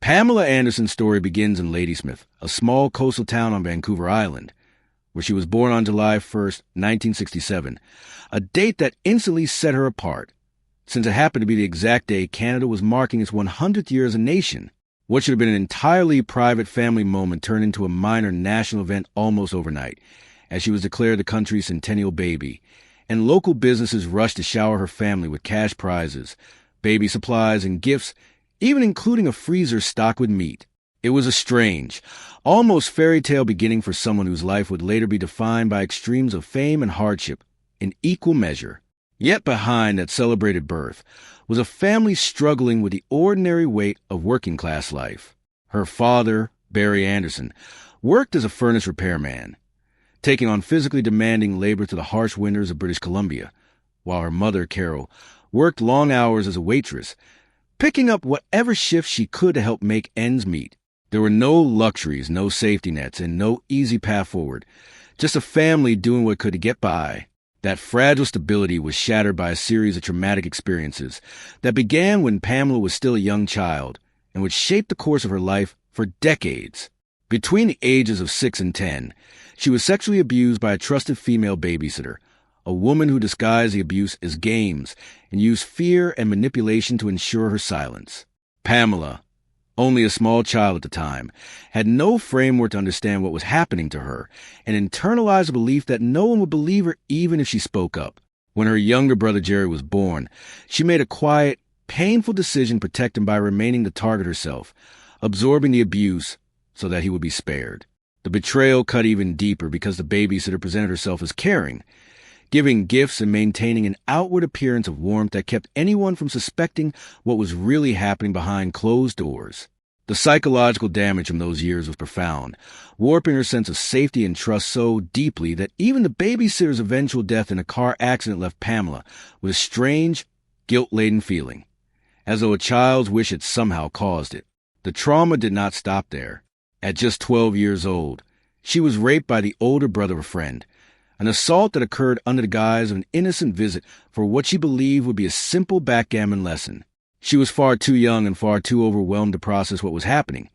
Pamela Anderson's story begins in Ladysmith, a small coastal town on Vancouver Island, where she was born on July 1st, 1967, a date that instantly set her apart, since it happened to be the exact day Canada was marking its 100th year as a nation. What should have been an entirely private family moment turned into a minor national event almost overnight, as she was declared the country's centennial baby, and local businesses rushed to shower her family with cash prizes, baby supplies, and gifts, even including a freezer stocked with meat. It was a strange, almost fairy tale beginning for someone whose life would later be defined by extremes of fame and hardship in equal measure. Yet behind that celebrated birth was a family struggling with the ordinary weight of working-class life. Her father, Barry Anderson, worked as a furnace repairman, taking on physically demanding labor through the harsh winters of British Columbia, while her mother, Carol, worked long hours as a waitress, picking up whatever shifts she could to help make ends meet. There were no luxuries, no safety nets, and no easy path forward, just a family doing what could to get by. That fragile stability was shattered by a series of traumatic experiences that began when Pamela was still a young child and would shape the course of her life for decades. Between the ages of 6 and 10, she was sexually abused by a trusted female babysitter, a woman who disguised the abuse as games and used fear and manipulation to ensure her silence. Pamela, only a small child at the time, had no framework to understand what was happening to her and internalized a belief that no one would believe her even if she spoke up. When her younger brother Jerry was born, she made a quiet, painful decision to protect him by remaining the target herself, absorbing the abuse so that he would be spared. The betrayal cut even deeper because the babysitter presented herself as caring, giving gifts and maintaining an outward appearance of warmth that kept anyone from suspecting what was really happening behind closed doors. The psychological damage from those years was profound, warping her sense of safety and trust so deeply that even the babysitter's eventual death in a car accident left Pamela with a strange, guilt-laden feeling, as though a child's wish had somehow caused it. The trauma did not stop there. At just 12 years old, she was raped by the older brother of a friend, an assault that occurred under the guise of an innocent visit for what she believed would be a simple backgammon lesson. She was far too young and far too overwhelmed to process what was happening,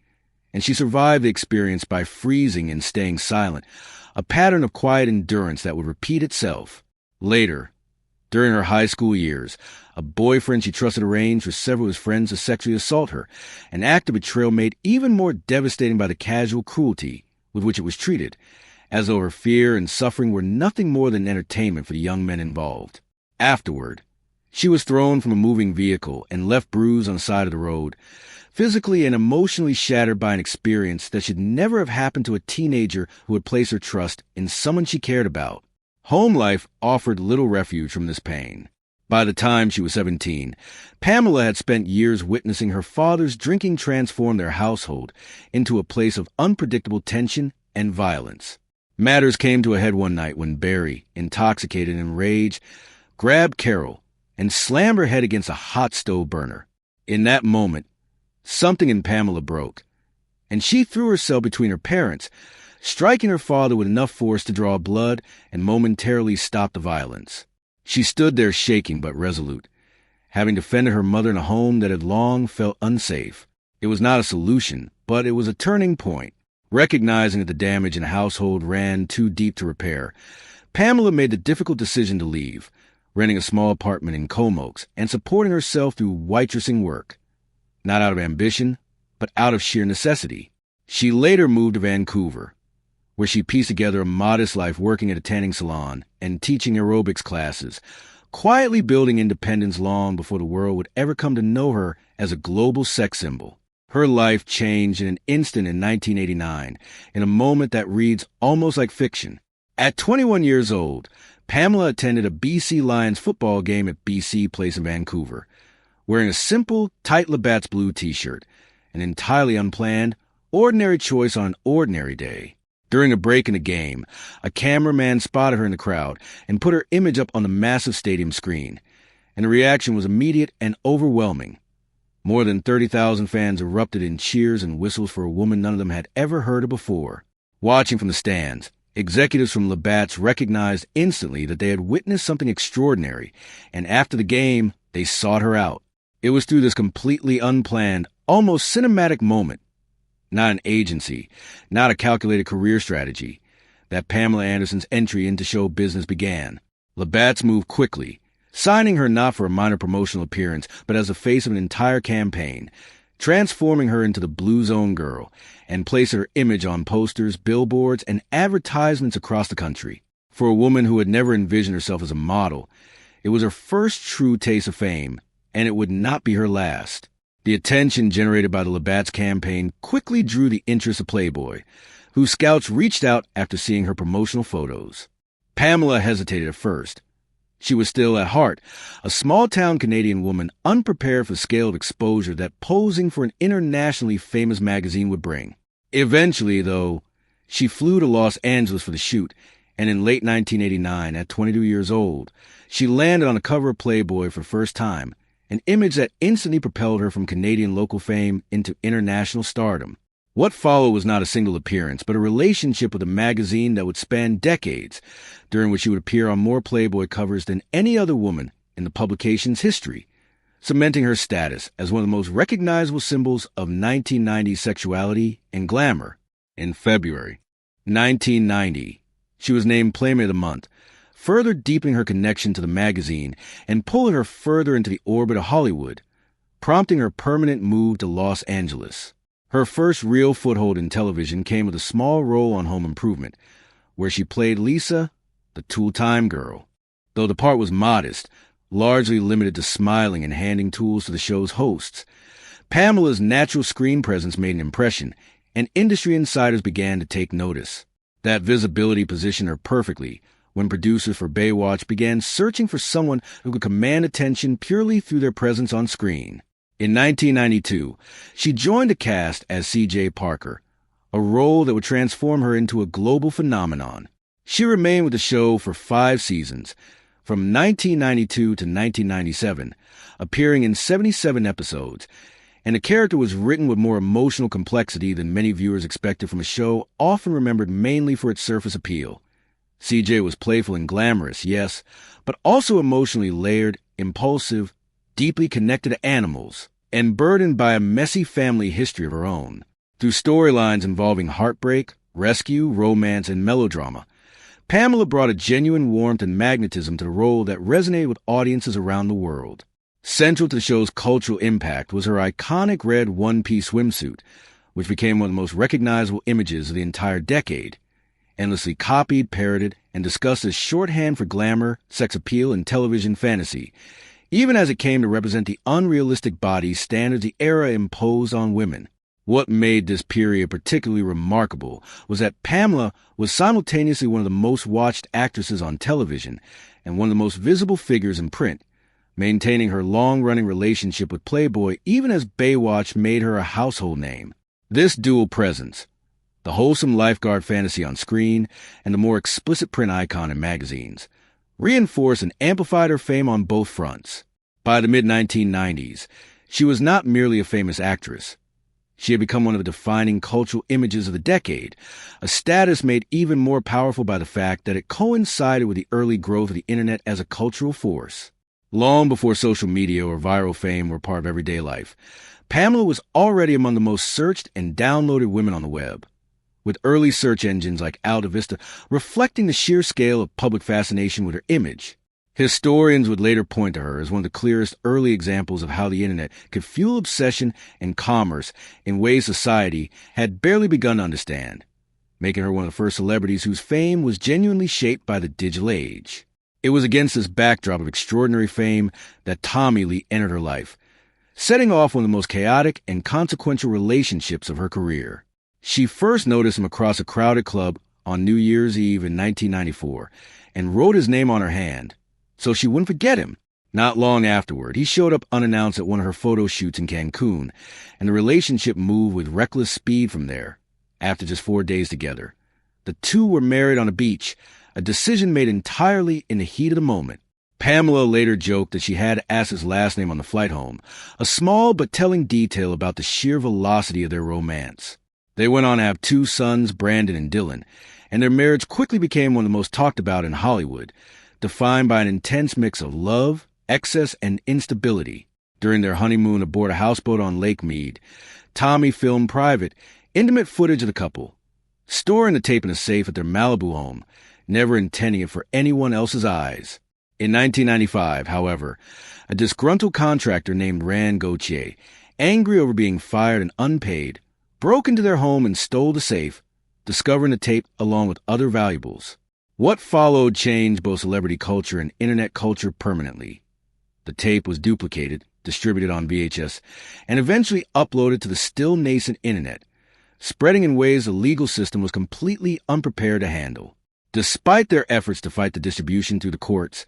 and she survived the experience by freezing and staying silent, a pattern of quiet endurance that would repeat itself. Later, during her high school years, a boyfriend she trusted arranged for several of his friends to sexually assault her, an act of betrayal made even more devastating by the casual cruelty with which it was treated, as though her fear and suffering were nothing more than entertainment for the young men involved. Afterward, she was thrown from a moving vehicle and left bruised on the side of the road, physically and emotionally shattered by an experience that should never have happened to a teenager who had placed her trust in someone she cared about. Home life offered little refuge from this pain. By the time she was 17, Pamela had spent years witnessing her father's drinking transform their household into a place of unpredictable tension and violence. Matters came to a head one night when Barry, intoxicated and enraged, grabbed Carol and slammed her head against a hot stove burner. In that moment, something in Pamela broke, and she threw herself between her parents, striking her father with enough force to draw blood and momentarily stop the violence. She stood there shaking but resolute, having defended her mother in a home that had long felt unsafe. It was not a solution, but it was a turning point. Recognizing that the damage in the household ran too deep to repair, Pamela made the difficult decision to leave, renting a small apartment in Comox and supporting herself through waitressing work. Not out of ambition, but out of sheer necessity. She later moved to Vancouver, where she pieced together a modest life working at a tanning salon and teaching aerobics classes, quietly building independence long before the world would ever come to know her as a global sex symbol. Her life changed in an instant in 1989, in a moment that reads almost like fiction. At 21 years old, Pamela attended a BC Lions football game at BC Place in Vancouver, wearing a simple, tight Labatt's blue t-shirt, an entirely unplanned, ordinary choice on an ordinary day. During a break in the game, a cameraman spotted her in the crowd and put her image up on the massive stadium screen, and the reaction was immediate and overwhelming. More than 30,000 fans erupted in cheers and whistles for a woman none of them had ever heard of before. Watching from the stands, executives from Labatt's recognized instantly that they had witnessed something extraordinary, and after the game, they sought her out. It was through this completely unplanned, almost cinematic moment, not an agency, not a calculated career strategy, that Pamela Anderson's entry into show business began. Labatt's moved quickly, signing her not for a minor promotional appearance, but as the face of an entire campaign, transforming her into the Blue Zone girl, and placing her image on posters, billboards, and advertisements across the country. For a woman who had never envisioned herself as a model, it was her first true taste of fame, and it would not be her last. The attention generated by the Labatt's campaign quickly drew the interest of Playboy, whose scouts reached out after seeing her promotional photos. Pamela hesitated at first. She was still, at heart, a small-town Canadian woman unprepared for the scale of exposure that posing for an internationally famous magazine would bring. Eventually, though, she flew to Los Angeles for the shoot, and in late 1989, at 22 years old, she landed on the cover of Playboy for the first time, an image that instantly propelled her from Canadian local fame into international stardom. What followed was not a single appearance, but a relationship with a magazine that would span decades, during which she would appear on more Playboy covers than any other woman in the publication's history, cementing her status as one of the most recognizable symbols of 1990s sexuality and glamour. In February 1990, she was named Playmate of the Month, further deepening her connection to the magazine and pulling her further into the orbit of Hollywood, prompting her permanent move to Los Angeles. Her first real foothold in television came with a small role on Home Improvement, where she played Lisa, the tool-time girl. Though the part was modest, largely limited to smiling and handing tools to the show's hosts, Pamela's natural screen presence made an impression, and industry insiders began to take notice. That visibility positioned her perfectly when producers for Baywatch began searching for someone who could command attention purely through their presence on screen. In 1992, she joined the cast as C.J. Parker, a role that would transform her into a global phenomenon. She remained with the show for 5 seasons, from 1992 to 1997, appearing in 77 episodes, and the character was written with more emotional complexity than many viewers expected from a show often remembered mainly for its surface appeal. C.J. was playful and glamorous, yes, but also emotionally layered, impulsive, deeply connected to animals, and burdened by a messy family history of her own. Through storylines involving heartbreak, rescue, romance, and melodrama, Pamela brought a genuine warmth and magnetism to the role that resonated with audiences around the world. Central to the show's cultural impact was her iconic red one-piece swimsuit, which became one of the most recognizable images of the entire decade, endlessly copied, parroted, and discussed as shorthand for glamour, sex appeal, and television fantasy, even as it came to represent the unrealistic body standards the era imposed on women. What made this period particularly remarkable was that Pamela was simultaneously one of the most watched actresses on television and one of the most visible figures in print, maintaining her long-running relationship with Playboy even as Baywatch made her a household name. This dual presence, the wholesome lifeguard fantasy on screen and the more explicit print icon in magazines, reinforced and amplified her fame on both fronts. By the mid-1990s, she was not merely a famous actress. She had become one of the defining cultural images of the decade, a status made even more powerful by the fact that it coincided with the early growth of the internet as a cultural force. Long before social media or viral fame were part of everyday life, Pamela was already among the most searched and downloaded women on the web, with early search engines like Alta Vista reflecting the sheer scale of public fascination with her image. Historians would later point to her as one of the clearest early examples of how the internet could fuel obsession and commerce in ways society had barely begun to understand, making her one of the first celebrities whose fame was genuinely shaped by the digital age. It was against this backdrop of extraordinary fame that Tommy Lee entered her life, setting off one of the most chaotic and consequential relationships of her career. She first noticed him across a crowded club on New Year's Eve in 1994 and wrote his name on her hand, so she wouldn't forget him. Not long afterward, he showed up unannounced at one of her photo shoots in Cancun, and the relationship moved with reckless speed from there. After just 4 days together, the two were married on a beach, a decision made entirely in the heat of the moment. Pamela later joked that she had to ask his last name on the flight home, a small but telling detail about the sheer velocity of their romance. They went on to have 2 sons, Brandon and Dylan, and their marriage quickly became one of the most talked about in Hollywood, defined by an intense mix of love, excess, and instability. During their honeymoon aboard a houseboat on Lake Mead, Tommy filmed private, intimate footage of the couple, storing the tape in a safe at their Malibu home, never intending it for anyone else's eyes. In 1995, however, a disgruntled contractor named Rand Gauthier, angry over being fired and unpaid, broke into their home and stole the safe, discovering the tape along with other valuables. What followed changed both celebrity culture and internet culture permanently. The tape was duplicated, distributed on VHS, and eventually uploaded to the still nascent internet, spreading in ways the legal system was completely unprepared to handle. Despite their efforts to fight the distribution through the courts,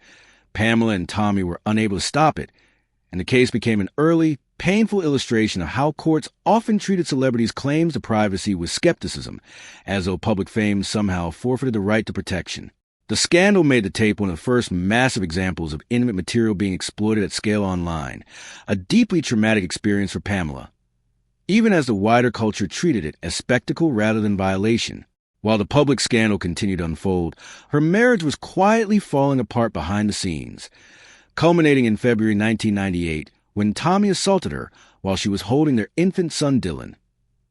Pamela and Tommy were unable to stop it, and the case became an early, painful illustration of how courts often treated celebrities' claims to privacy with skepticism, as though public fame somehow forfeited the right to protection. The scandal made the tape one of the first massive examples of intimate material being exploited at scale online, a deeply traumatic experience for Pamela, even as the wider culture treated it as spectacle rather than violation. While the public scandal continued to unfold, her marriage was quietly falling apart behind the scenes, culminating in February 1998 when Tommy assaulted her while she was holding their infant son Dylan,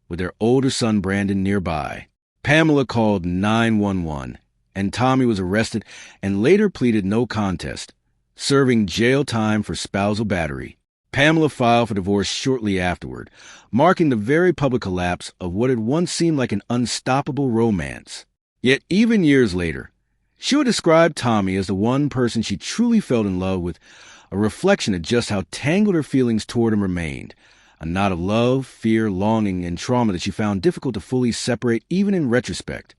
with their older son Brandon nearby. Pamela called 911, and Tommy was arrested and later pleaded no contest, serving jail time for spousal battery. Pamela filed for divorce shortly afterward, marking the very public collapse of what had once seemed like an unstoppable romance. Yet even years later, she would describe Tommy as the one person she truly felt in love with, a reflection of just how tangled her feelings toward him remained, a knot of love, fear, longing, and trauma that she found difficult to fully separate even in retrospect.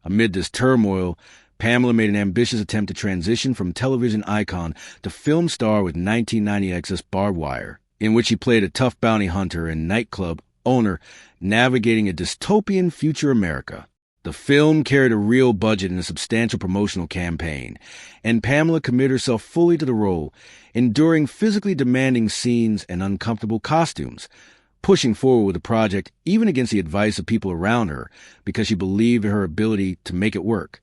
Amid this turmoil, Pamela made an ambitious attempt to transition from television icon to film star with 1990 Access Barbed Wire, in which she played a tough bounty hunter and nightclub owner navigating a dystopian future America. The film carried a real budget and a substantial promotional campaign, and Pamela committed herself fully to the role, enduring physically demanding scenes and uncomfortable costumes, pushing forward with the project even against the advice of people around her because she believed in her ability to make it work.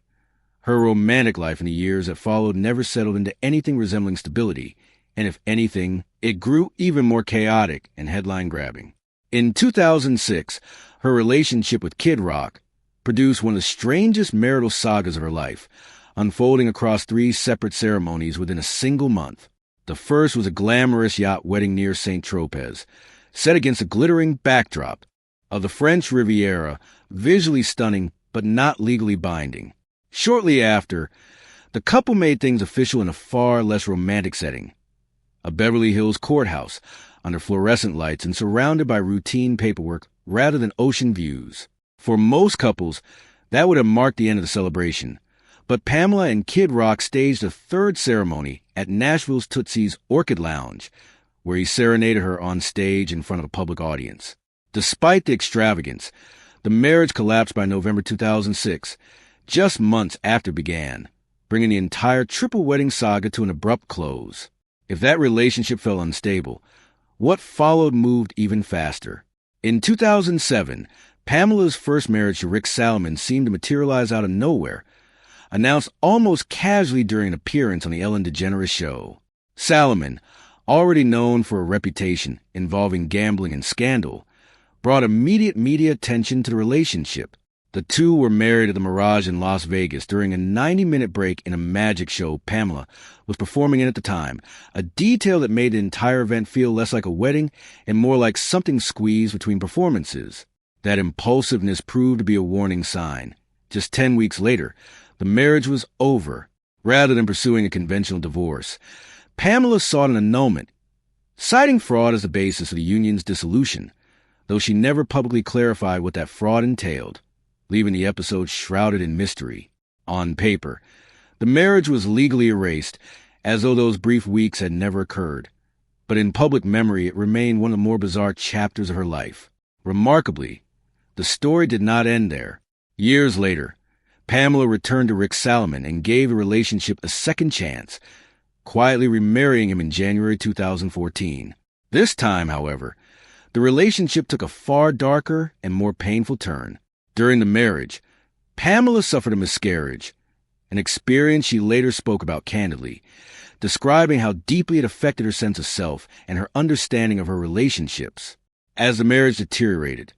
Her romantic life in the years that followed never settled into anything resembling stability, and if anything, it grew even more chaotic and headline-grabbing. In 2006, her relationship with Kid Rock produced one of the strangest marital sagas of her life, unfolding across 3 separate ceremonies within a single month. The first was a glamorous yacht wedding near St. Tropez, set against a glittering backdrop of the French Riviera, visually stunning but not legally binding. Shortly after, the couple made things official in a far less romantic setting, a Beverly Hills courthouse under fluorescent lights and surrounded by routine paperwork rather than ocean views. For most couples, that would have marked the end of the celebration, but Pamela and Kid Rock staged a third ceremony at Nashville's Tootsie's Orchid Lounge, where he serenaded her on stage in front of a public audience. Despite the extravagance, the marriage collapsed by November 2006, just months after it began, bringing the entire triple wedding saga to an abrupt close. If that relationship felt unstable, what followed moved even faster. In 2007, Pamela's first marriage to Rick Salomon seemed to materialize out of nowhere, announced almost casually during an appearance on the Ellen DeGeneres show. Salomon, already known for a reputation involving gambling and scandal, brought immediate media attention to the relationship. The two were married at the Mirage in Las Vegas during a 90-minute break in a magic show Pamela was performing in at the time, a detail that made the entire event feel less like a wedding and more like something squeezed between performances. That impulsiveness proved to be a warning sign. Just 10 weeks later, the marriage was over. Rather than pursuing a conventional divorce, Pamela sought an annulment, citing fraud as the basis of the union's dissolution, though she never publicly clarified what that fraud entailed, leaving the episode shrouded in mystery. On paper, the marriage was legally erased, as though those brief weeks had never occurred. But in public memory, it remained one of the more bizarre chapters of her life. Remarkably, the story did not end there. Years later, Pamela returned to Rick Salomon and gave the relationship a second chance, quietly remarrying him in January 2014. This time, however, the relationship took a far darker and more painful turn. During the marriage, Pamela suffered a miscarriage, an experience she later spoke about candidly, describing how deeply it affected her sense of self and her understanding of her relationships. As the marriage deteriorated,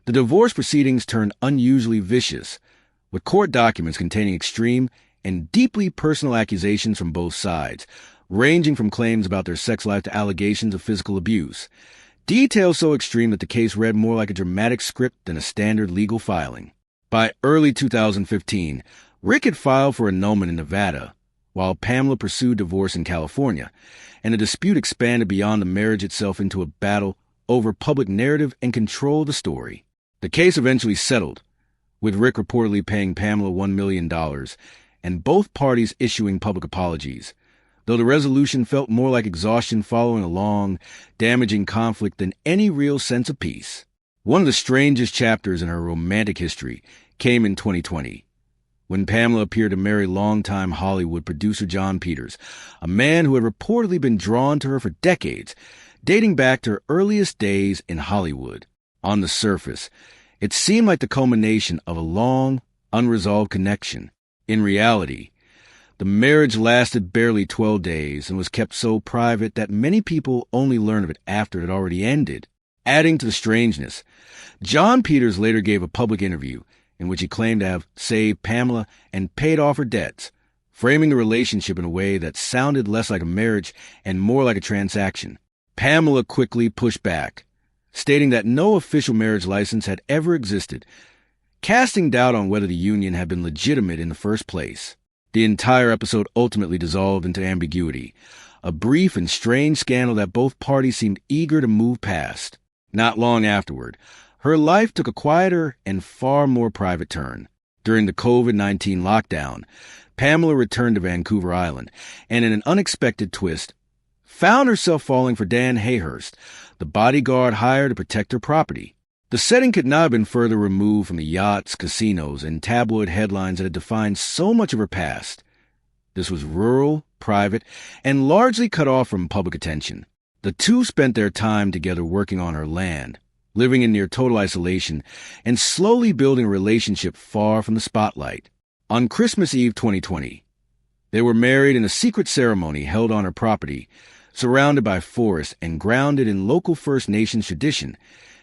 the divorce proceedings turned unusually vicious, with court documents containing extreme and deeply personal accusations from both sides, ranging from claims about their sex life to allegations of physical abuse. Details so extreme that the case read more like a dramatic script than a standard legal filing. By early 2015, Rick had filed for annulment in Nevada, while Pamela pursued divorce in California, and the dispute expanded beyond the marriage itself into a battle over public narrative and control of the story. The case eventually settled, with Rick reportedly paying Pamela $1 million, and both parties issuing public apologies, though the resolution felt more like exhaustion following a long, damaging conflict than any real sense of peace. One of the strangest chapters in her romantic history came in 2020, when Pamela appeared to marry longtime Hollywood producer John Peters, a man who had reportedly been drawn to her for decades, dating back to her earliest days in Hollywood. On the surface, it seemed like the culmination of a long, unresolved connection. In reality, the marriage lasted barely 12 days and was kept so private that many people only learned of it after it had already ended. Adding to the strangeness, John Peters later gave a public interview in which he claimed to have saved Pamela and paid off her debts, framing the relationship in a way that sounded less like a marriage and more like a transaction. Pamela quickly pushed back, stating that no official marriage license had ever existed, casting doubt on whether the union had been legitimate in the first place. The entire episode ultimately dissolved into ambiguity, a brief and strange scandal that both parties seemed eager to move past. Not long afterward, her life took a quieter and far more private turn. During the COVID-19 lockdown, Pamela returned to Vancouver Island, and in an unexpected twist, found herself falling for Dan Hayhurst, the bodyguard hired to protect her property. The setting could not have been further removed from the yachts, casinos, and tabloid headlines that had defined so much of her past. This was rural, private, and largely cut off from public attention. The two spent their time together working on her land, living in near total isolation, and slowly building a relationship far from the spotlight. On Christmas Eve 2020, they were married in a secret ceremony held on her property, surrounded by forests and grounded in local First Nations tradition,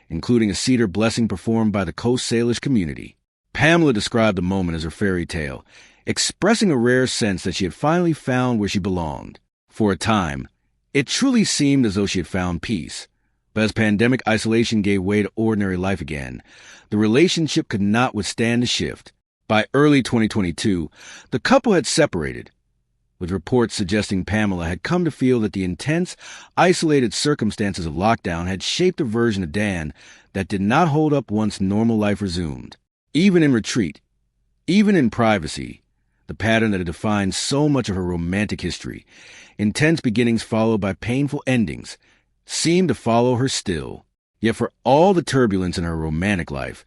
including a cedar blessing performed by the Coast Salish community. Pamela described the moment as her fairy tale, expressing a rare sense that she had finally found where she belonged. For a time, it truly seemed as though she had found peace. But as pandemic isolation gave way to ordinary life again, the relationship could not withstand the shift. By early 2022, the couple had separated, with reports suggesting Pamela had come to feel that the intense, isolated circumstances of lockdown had shaped a version of Dan that did not hold up once normal life resumed. Even in retreat, even in privacy, the pattern that had defined so much of her romantic history, intense beginnings followed by painful endings, seemed to follow her still. Yet for all the turbulence in her romantic life,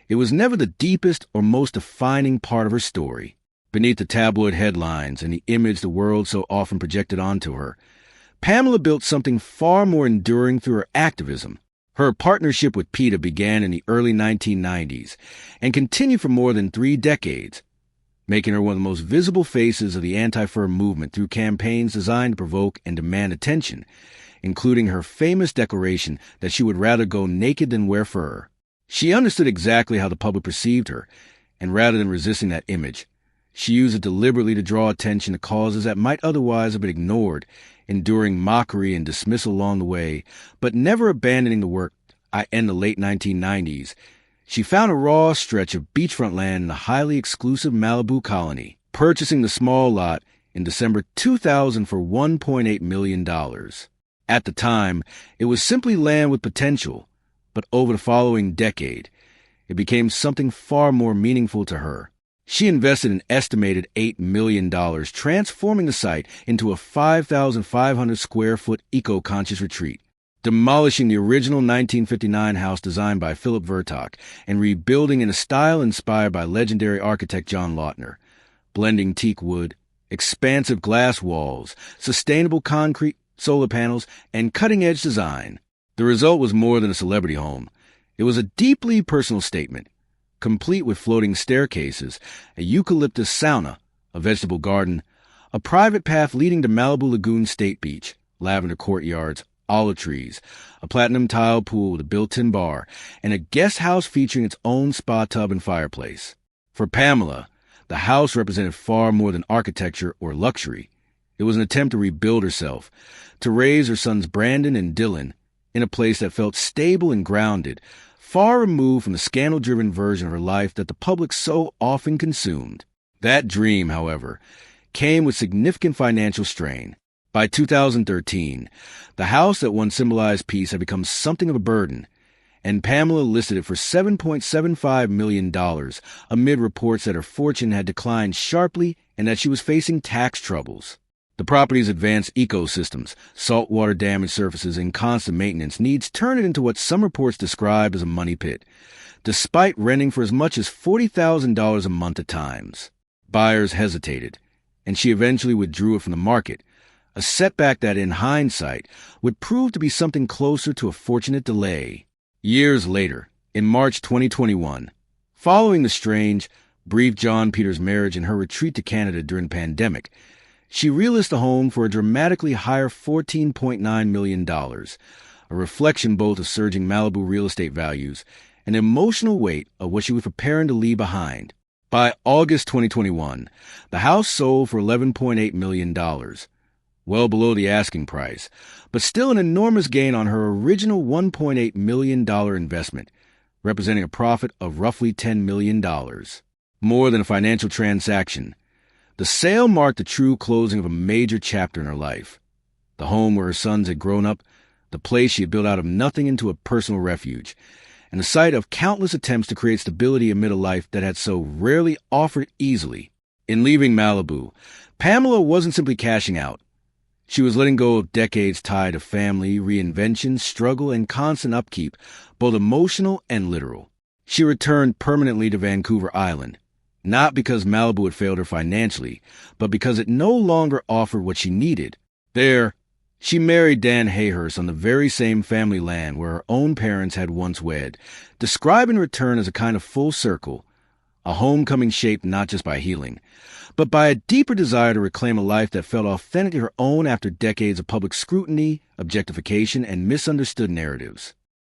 it was never the deepest or most defining part of her story. Beneath the tabloid headlines and the image the world so often projected onto her, Pamela built something far more enduring through her activism. Her partnership with PETA began in the early 1990s and continued for more than 3 decades, making her one of the most visible faces of the anti-fur movement through campaigns designed to provoke and demand attention, including her famous declaration that she would rather go naked than wear fur. She understood exactly how the public perceived her, and rather than resisting that image, she used it deliberately to draw attention to causes that might otherwise have been ignored, enduring mockery and dismissal along the way, but never abandoning the work. In the late 1990s, she found a raw stretch of beachfront land in the highly exclusive Malibu colony, purchasing the small lot in December 2000 for $1.8 million. At the time, it was simply land with potential, but over the following decade, it became something far more meaningful to her. She invested an estimated $8 million, transforming the site into a 5,500 square foot eco-conscious retreat, demolishing the original 1959 house designed by Philip Vertok and rebuilding in a style inspired by legendary architect John Lautner, blending teak wood, expansive glass walls, sustainable concrete, solar panels, and cutting-edge design. The result was more than a celebrity home. It was a deeply personal statement, complete with floating staircases, a eucalyptus sauna, a vegetable garden, A private path leading to Malibu Lagoon State Beach, lavender courtyards, olive trees, a platinum tile pool with a built-in bar, and a guest house featuring its own spa tub and fireplace. For Pamela, the house represented far more than architecture or luxury. It was an attempt to rebuild herself, to raise her sons Brandon and Dylan in a place that felt stable and grounded, far removed from the scandal-driven version of her life that the public so often consumed. That dream, however, came with significant financial strain. By 2013, the house that once symbolized peace had become something of a burden, and Pamela listed it for $7.75 million amid reports that her fortune had declined sharply and that she was facing tax troubles. The property's advanced ecosystems, saltwater damage surfaces, and constant maintenance needs turn it into what some reports describe as a money pit, despite renting for as much as $40,000 a month at times. Buyers hesitated, and she eventually withdrew it from the market, a setback that, in hindsight, would prove to be something closer to a fortunate delay. Years later, in March 2021, following the strange, brief John Peters marriage and her retreat to Canada during the pandemic, she relisted the home for a dramatically higher $14.9 million, a reflection both of surging Malibu real estate values and the emotional weight of what she was preparing to leave behind. By August 2021, the house sold for $11.8 million, well below the asking price, but still an enormous gain on her original $1.8 million investment, representing a profit of roughly $10 million. More than a financial transaction, the sale marked the true closing of a major chapter in her life. The home where her sons had grown up, the place she had built out of nothing into a personal refuge, and the site of countless attempts to create stability amid a life that had so rarely offered easily. In leaving Malibu, Pamela wasn't simply cashing out. She was letting go of decades tied to family, reinvention, struggle, and constant upkeep, both emotional and literal. She returned permanently to Vancouver Island, not because Malibu had failed her financially, but because it no longer offered what she needed. There, she married Dan Hayhurst on the very same family land where her own parents had once wed, describing return as a kind of full circle, a homecoming shaped not just by healing, but by a deeper desire to reclaim a life that felt authentically her own after decades of public scrutiny, objectification, and misunderstood narratives.